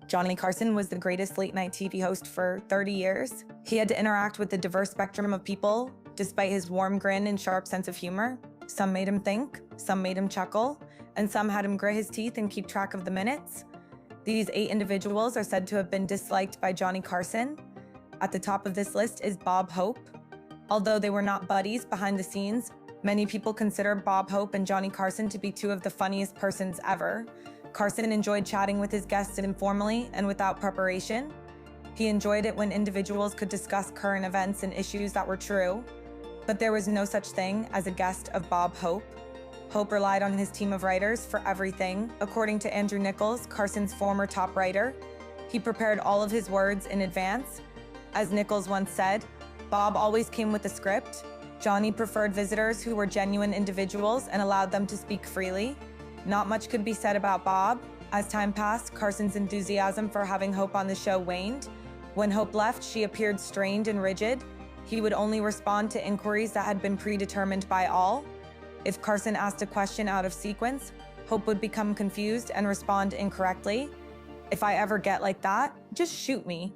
Johnny Carson was the greatest late-night TV host for 30 years. He had to interact with a diverse spectrum of people, despite his warm grin and sharp sense of humor. Some made him think, some made him chuckle, and some had him grit his teeth and keep track of the minutes. These 8 individuals are said to have been disliked by Johnny Carson. At the top of this list is Bob Hope. Although they were not buddies behind the scenes, many people consider Bob Hope and Johnny Carson to be 2 of the funniest persons ever. Carson enjoyed chatting with his guests informally and without preparation. He enjoyed it when individuals could discuss current events and issues that were true. But there was no such thing as a guest of Bob Hope. Hope relied on his team of writers for everything. According to Andrew Nichols, Carson's former top writer, he prepared all of his words in advance. As Nichols once said, Bob always came with a script. Johnny preferred visitors who were genuine individuals and allowed them to speak freely. Not much could be said about Bob. As time passed, Carson's enthusiasm for having Hope on the show waned. When Hope left, she appeared strained and rigid. He would only respond to inquiries that had been predetermined by all. If Carson asked a question out of sequence, Hope would become confused and respond incorrectly. "If I ever get like that, just shoot me."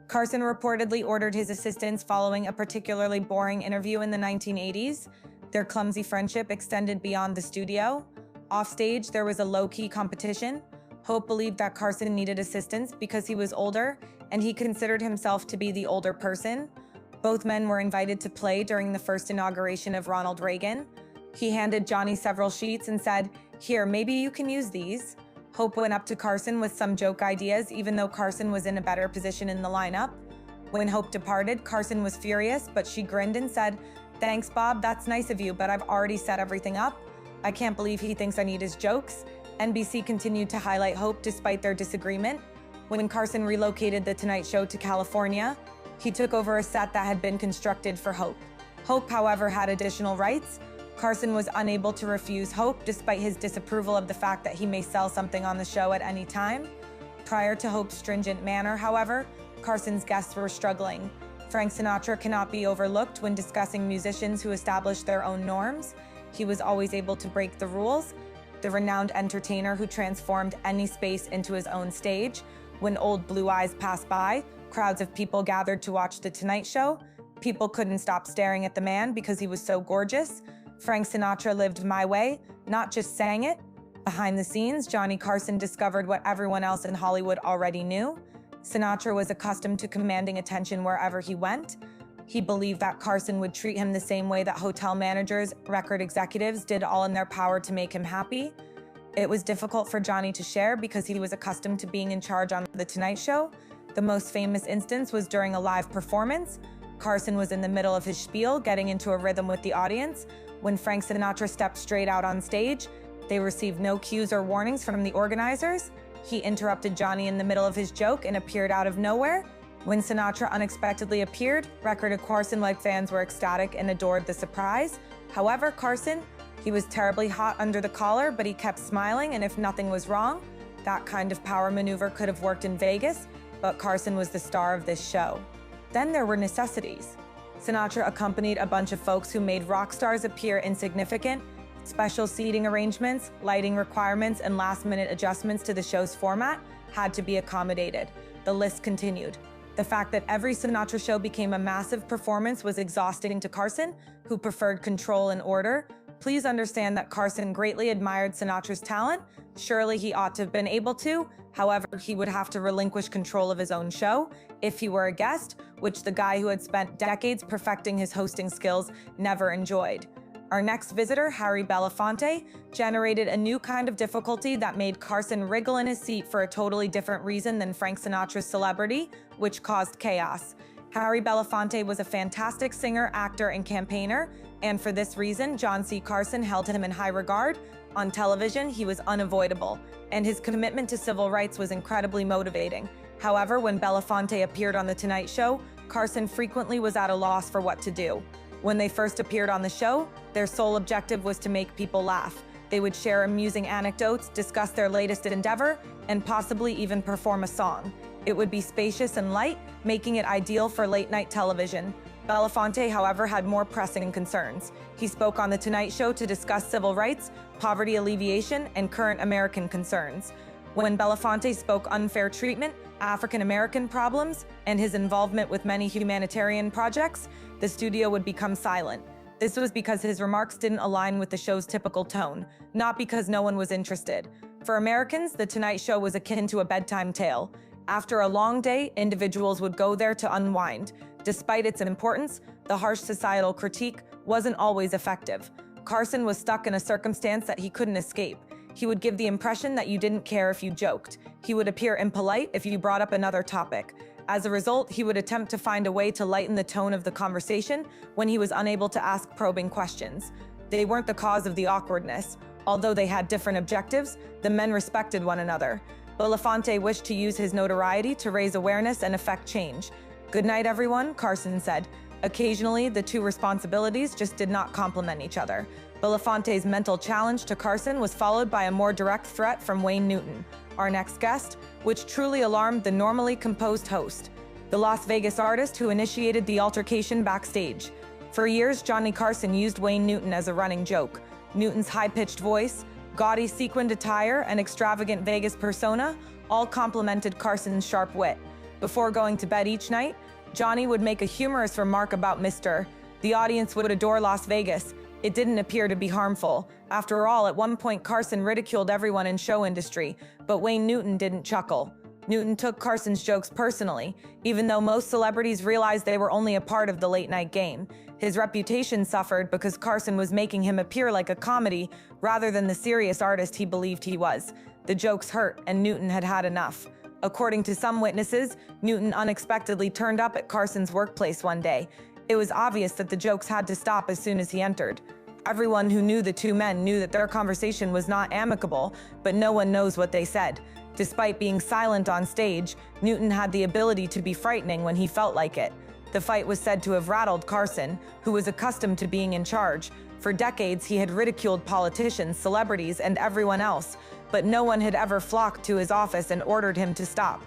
Carson reportedly ordered his assistants following a particularly boring interview in the 1980s. Their clumsy friendship extended beyond the studio. Offstage, there was a low-key competition. Hope believed that Carson needed assistance because he was older, and he considered himself to be the older person. Both men were invited to play during the first inauguration of Ronald Reagan. He handed Johnny several sheets and said, "Here, maybe you can use these." Hope went up to Carson with some joke ideas, even though Carson was in a better position in the lineup. When Hope departed, Carson was furious, but she grinned and said, "Thanks, Bob, that's nice of you, but I've already set everything up. I can't believe he thinks I need his jokes." NBC continued to highlight Hope despite their disagreement. When Carson relocated The Tonight Show to California, he took over a set that had been constructed for Hope. Hope, however, had additional rights. Carson was unable to refuse Hope despite his disapproval of the fact that he may sell something on the show at any time. Prior to Hope's stringent manner, however, Carson's guests were struggling. Frank Sinatra cannot be overlooked when discussing musicians who established their own norms. He was always able to break the rules. The renowned entertainer who transformed any space into his own stage. When Old Blue Eyes passed by, crowds of people gathered to watch The Tonight Show. People couldn't stop staring at the man because he was so gorgeous. Frank Sinatra lived my way, not just sang it. Behind the scenes, Johnny Carson discovered what everyone else in Hollywood already knew. Sinatra was accustomed to commanding attention wherever he went. He believed that Carson would treat him the same way that hotel managers, record executives did all in their power to make him happy. It was difficult for Johnny to share because he was accustomed to being in charge on The Tonight Show. The most famous instance was during a live performance. Carson was in the middle of his spiel, getting into a rhythm with the audience. When Frank Sinatra stepped straight out on stage, they received no cues or warnings from the organizers. He interrupted Johnny in the middle of his joke and appeared out of nowhere. When Sinatra unexpectedly appeared, record of Carson-like fans were ecstatic and adored the surprise. However, Carson, he was terribly hot under the collar, but he kept smiling, and if nothing was wrong, that kind of power maneuver could have worked in Vegas, but Carson was the star of this show. Then there were necessities. Sinatra accompanied a bunch of folks who made rock stars appear insignificant. Special seating arrangements, lighting requirements, and last-minute adjustments to the show's format had to be accommodated. The list continued. The fact that every Sinatra show became a massive performance was exhausting to Carson, who preferred control and order. Please understand that Carson greatly admired Sinatra's talent. Surely he ought to have been able to. However, he would have to relinquish control of his own show if he were a guest, which the guy who had spent decades perfecting his hosting skills never enjoyed. Our next visitor, Harry Belafonte, generated a new kind of difficulty that made Carson wriggle in his seat for a totally different reason than Frank Sinatra's celebrity, which caused chaos. Harry Belafonte was a fantastic singer, actor, and campaigner, and for this reason, John C. Carson held him in high regard. On television, he was unavoidable, and his commitment to civil rights was incredibly motivating. However, when Belafonte appeared on The Tonight Show, Carson frequently was at a loss for what to do. When they first appeared on the show, their sole objective was to make people laugh. They would share amusing anecdotes, discuss their latest endeavor, and possibly even perform a song. It would be spacious and light, making it ideal for late-night television. Belafonte, however, had more pressing concerns. He spoke on The Tonight Show to discuss civil rights, poverty alleviation, and current American concerns. When Belafonte spoke unfair treatment, African American problems, and his involvement with many humanitarian projects, the studio would become silent. This was because his remarks didn't align with the show's typical tone, not because no one was interested. For Americans, The Tonight Show was akin to a bedtime tale. After a long day, individuals would go there to unwind. Despite its importance, the harsh societal critique wasn't always effective. Carson was stuck in a circumstance that he couldn't escape. He would give the impression that you didn't care if you joked. He would appear impolite if you brought up another topic. As a result, he would attempt to find a way to lighten the tone of the conversation when he was unable to ask probing questions. They weren't the cause of the awkwardness. Although they had different objectives, the men respected one another. Belafonte wished to use his notoriety to raise awareness and effect change. "Good night, everyone," Carson said. Occasionally, the two responsibilities just did not complement each other. Belafonte's mental challenge to Carson was followed by a more direct threat from Wayne Newton, our next guest, which truly alarmed the normally composed host, the Las Vegas artist who initiated the altercation backstage. For years, Johnny Carson used Wayne Newton as a running joke. Newton's high-pitched voice, gaudy sequined attire, and extravagant Vegas persona all complemented Carson's sharp wit. Before going to bed each night, Johnny would make a humorous remark about Mr. The audience would adore Las Vegas. It didn't appear to be harmful. After all, at one point Carson ridiculed everyone in show industry, but Wayne Newton didn't chuckle. Newton took Carson's jokes personally, even though most celebrities realized they were only a part of the late-night game. His reputation suffered because Carson was making him appear like a comedy rather than the serious artist he believed he was. The jokes hurt, and Newton had had enough. According to some witnesses, Newton unexpectedly turned up at Carson's workplace one day. It was obvious that the jokes had to stop as soon as he entered. Everyone who knew the two men knew that their conversation was not amicable, but no one knows what they said. Despite being silent on stage, Newton had the ability to be frightening when he felt like it. The fight was said to have rattled Carson, who was accustomed to being in charge. For decades, he had ridiculed politicians, celebrities, and everyone else, but no one had ever flocked to his office and ordered him to stop.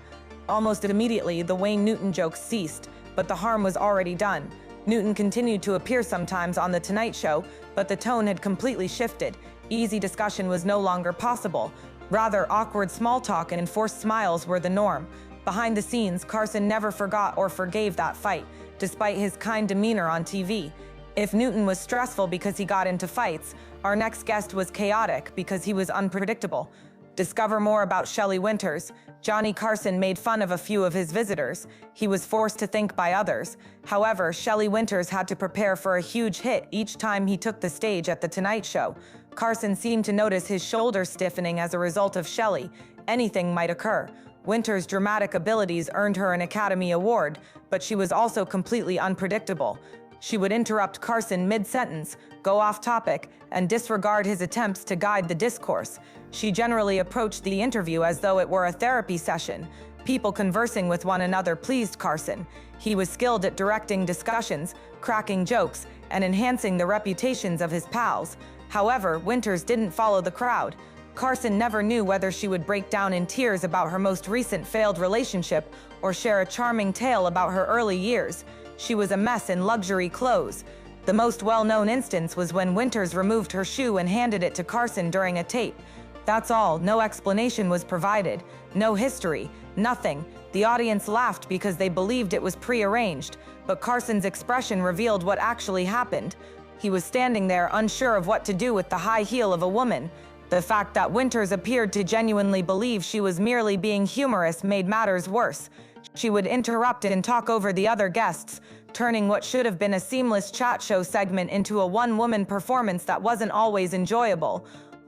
Almost immediately, the Wayne Newton jokes ceased, but the harm was already done. Newton continued to appear sometimes on The Tonight Show, but the tone had completely shifted. Easy discussion was no longer possible. Rather, awkward small talk and enforced smiles were the norm. Behind the scenes, Carson never forgot or forgave that fight, despite his kind demeanor on TV. If Newton was stressful because he got into fights, our next guest was chaotic because he was unpredictable. Discover more about Shelley Winters. Johnny Carson made fun of a few of his visitors. He was forced to think by others. However, Shelley Winters had to prepare for a huge hit each time he took the stage at The Tonight Show. Carson seemed to notice his shoulders stiffening as a result of Shelley. Anything might occur. Winters' dramatic abilities earned her an Academy Award, but she was also completely unpredictable. She would interrupt Carson mid-sentence, go off topic, and disregard his attempts to guide the discourse. She generally approached the interview as though it were a therapy session. People conversing with one another pleased Carson. He was skilled at directing discussions, cracking jokes, and enhancing the reputations of his pals. However, Winters didn't follow the crowd. Carson never knew whether she would break down in tears about her most recent failed relationship or share a charming tale about her early years. She was a mess in luxury clothes. The most well-known instance was when Winters removed her shoe and handed it to Carson during a tape. That's all. No explanation was provided. No history. Nothing. The audience laughed because they believed it was prearranged, but Carson's expression revealed what actually happened. He was standing there unsure of what to do with the high heel of a woman. The fact that Winters appeared to genuinely believe she was merely being humorous made matters worse. She would interrupt and talk over the other guests, turning what should have been a seamless chat show segment into a one-woman performance that wasn't always enjoyable.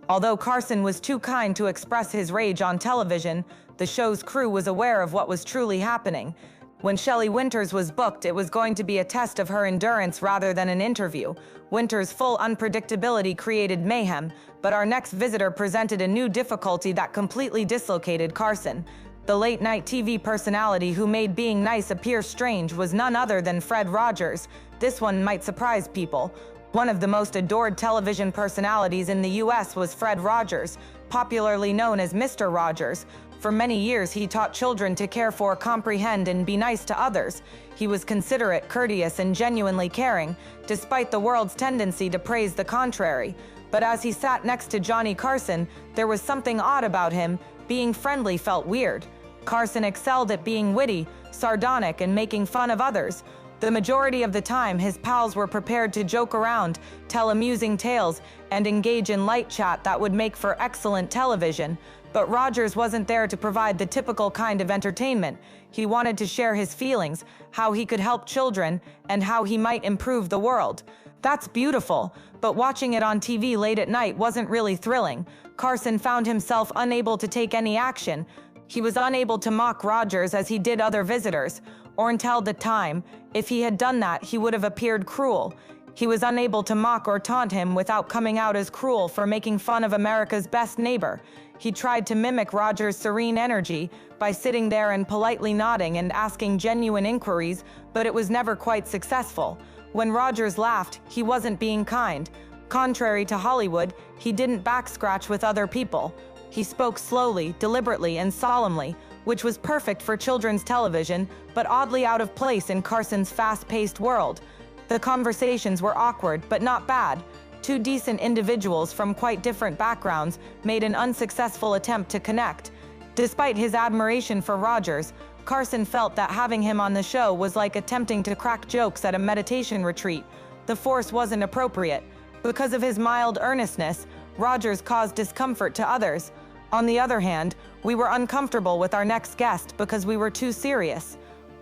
Although Carson was too kind to express his rage on television, the show's crew was aware of what was truly happening. When Shelley Winters was booked, it was going to be a test of her endurance rather than an interview. Winters' full unpredictability created mayhem, but our next visitor presented a new difficulty that completely dislocated Carson. The late-night TV personality who made being nice appear strange was none other than Fred Rogers. This one might surprise people. One of the most adored television personalities in the U.S. was Fred Rogers, popularly known as Mr. Rogers. For many years, he taught children to care for, comprehend, and be nice to others. He was considerate, courteous, and genuinely caring, despite the world's tendency to praise the contrary. But as he sat next to Johnny Carson, there was something odd about him. being friendly felt weird. Carson excelled at being witty, sardonic, and making fun of others. The majority of the time, his pals were prepared to joke around, tell amusing tales, and engage in light chat that would make for excellent television. But Rogers wasn't there to provide the typical kind of entertainment. He wanted to share his feelings, how he could help children, and how he might improve the world. That's beautiful, but watching it on TV late at night wasn't really thrilling. Carson found himself unable to take any action. He was unable to mock Rogers as he did other visitors, or until the time. If he had done that, he would have appeared cruel. He was unable to mock or taunt him without coming out as cruel for making fun of America's best neighbor. He tried to mimic Rogers' serene energy by sitting there and politely nodding and asking genuine inquiries, but it was never quite successful. When Rogers laughed, he wasn't being kind. Contrary to Hollywood, he didn't backscratch with other people. He spoke slowly, deliberately, and solemnly, which was perfect for children's television, but oddly out of place in Carson's fast-paced world. The conversations were awkward, but not bad. Two decent individuals from quite different backgrounds made an unsuccessful attempt to connect. Despite his admiration for Rogers, Carson felt that having him on the show was like attempting to crack jokes at a meditation retreat. The force wasn't appropriate. Because of his mild earnestness, Rogers caused discomfort to others. On the other hand, we were uncomfortable with our next guest because we were too serious.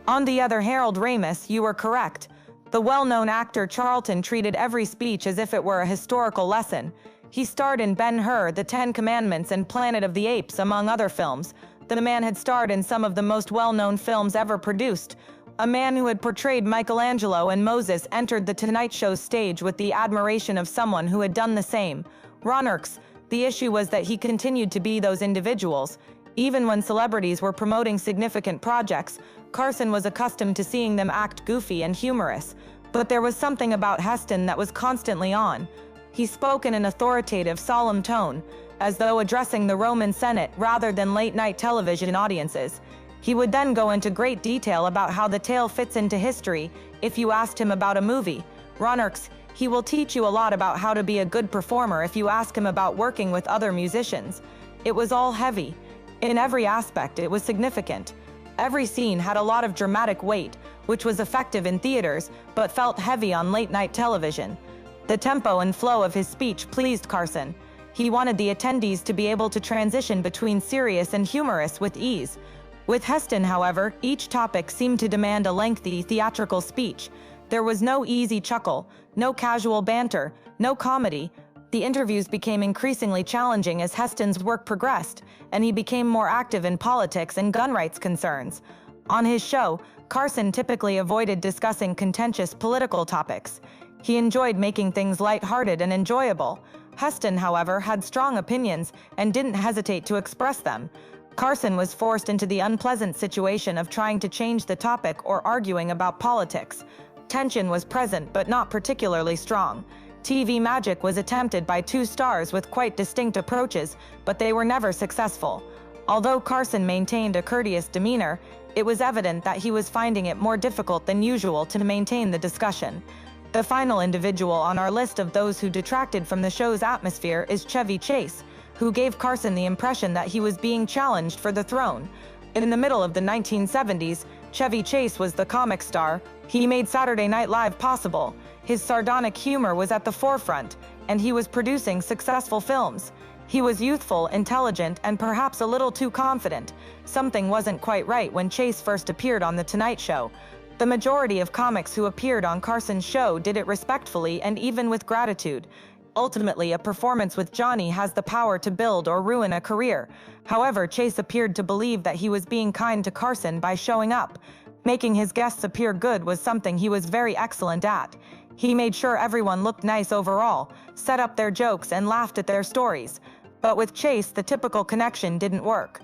On the other, Harold Ramis, you were correct. The well-known actor Charlton treated every speech as if it were a historical lesson. He starred in Ben-Hur, The Ten Commandments, and Planet of the Apes, among other films. The man had starred in some of the most well-known films ever produced. A man who had portrayed Michelangelo and Moses entered The Tonight Show stage with the admiration of someone who had done the same. Ronarks. The issue was that he continued to be those individuals. Even when celebrities were promoting significant projects, Carson was accustomed to seeing them act goofy and humorous. But there was something about Heston that was constantly on. He spoke in an authoritative, solemn tone, as though addressing the Roman Senate rather than late-night television audiences. He would then go into great detail about how the tale fits into history if you asked him about a movie. Ronarks. He will teach you a lot about how to be a good performer if you ask him about working with other musicians. It was all heavy. In every aspect, it was significant. Every scene had a lot of dramatic weight, which was effective in theaters, but felt heavy on late-night television. The tempo and flow of his speech pleased Carson. He wanted the attendees to be able to transition between serious and humorous with ease. With Heston, however, each topic seemed to demand a lengthy, theatrical speech. There was no easy chuckle, no casual banter, no comedy. The interviews became increasingly challenging as Heston's work progressed, and he became more active in politics and gun rights concerns. On his show, Carson typically avoided discussing contentious political topics. He enjoyed making things lighthearted and enjoyable. Heston, however, had strong opinions and didn't hesitate to express them. Carson was forced into the unpleasant situation of trying to change the topic or arguing about politics. Tension was present, but not particularly strong. TV magic was attempted by two stars with quite distinct approaches, but they were never successful. Although Carson maintained a courteous demeanor, it was evident that he was finding it more difficult than usual to maintain the discussion. The final individual on our list of those who detracted from the show's atmosphere is Chevy Chase, who gave Carson the impression that he was being challenged for the throne. In the middle of the 1970s, Chevy Chase was the comic star. He made Saturday Night Live possible. His sardonic humor was at the forefront, and he was producing successful films. He was youthful, intelligent, and perhaps a little too confident. Something wasn't quite right when Chase first appeared on The Tonight Show. The majority of comics who appeared on Carson's show did it respectfully and even with gratitude. Ultimately, a performance with Johnny has the power to build or ruin a career. However, Chase appeared to believe that he was being kind to Carson by showing up. Making his guests appear good was something he was very excellent at. He made sure everyone looked nice overall, set up their jokes, and laughed at their stories. But with Chase, the typical connection didn't work.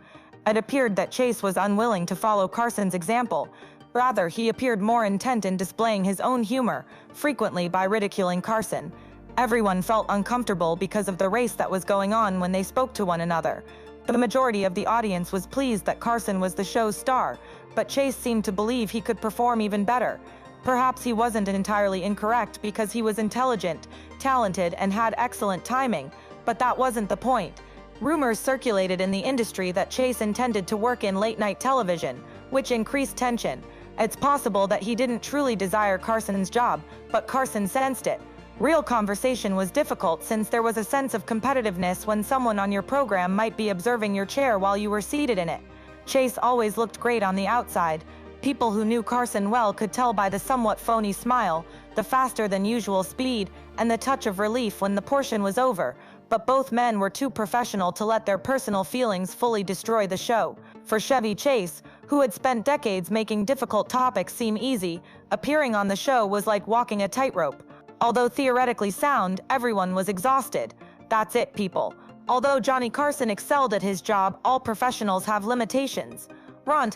It appeared that Chase was unwilling to follow Carson's example. Rather, he appeared more intent in displaying his own humor, frequently by ridiculing Carson. Everyone felt uncomfortable because of the race that was going on when they spoke to one another. The majority of the audience was pleased that Carson was the show's star, but Chase seemed to believe he could perform even better. Perhaps he wasn't entirely incorrect because he was intelligent, talented, and had excellent timing, but that wasn't the point. Rumors circulated in the industry that Chase intended to work in late-night television, which increased tension. It's possible that he didn't truly desire Carson's job, but Carson sensed it. Real conversation was difficult since there was a sense of competitiveness when someone on your program might be observing your chair while you were seated in it. Chase always looked great on the outside. People who knew Carson well could tell by the somewhat phony smile, the faster-than-usual speed, and the touch of relief when the portion was over, but both men were too professional to let their personal feelings fully destroy the show. For Chevy Chase, who had spent decades making difficult topics seem easy, appearing on the show was like walking a tightrope. Although theoretically sound, everyone was exhausted. That's it, people. Although Johnny Carson excelled at his job, all professionals have limitations.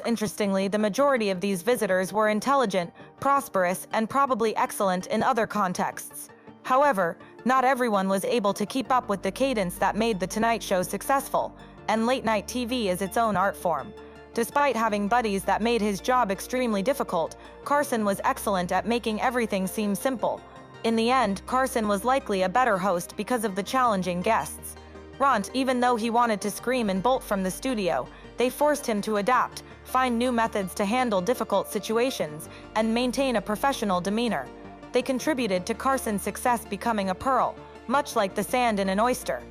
Interestingly, the majority of these visitors were intelligent, prosperous, and probably excellent in other contexts. However, not everyone was able to keep up with the cadence that made The Tonight Show successful, and late-night TV is its own art form. Despite having buddies that made his job extremely difficult, Carson was excellent at making everything seem simple. In the end, Carson was likely a better host because of the challenging guests. Even though he wanted to scream and bolt from the studio, they forced him to adapt, find new methods to handle difficult situations, and maintain a professional demeanor. They contributed to Carson's success becoming a pearl, much like the sand in an oyster.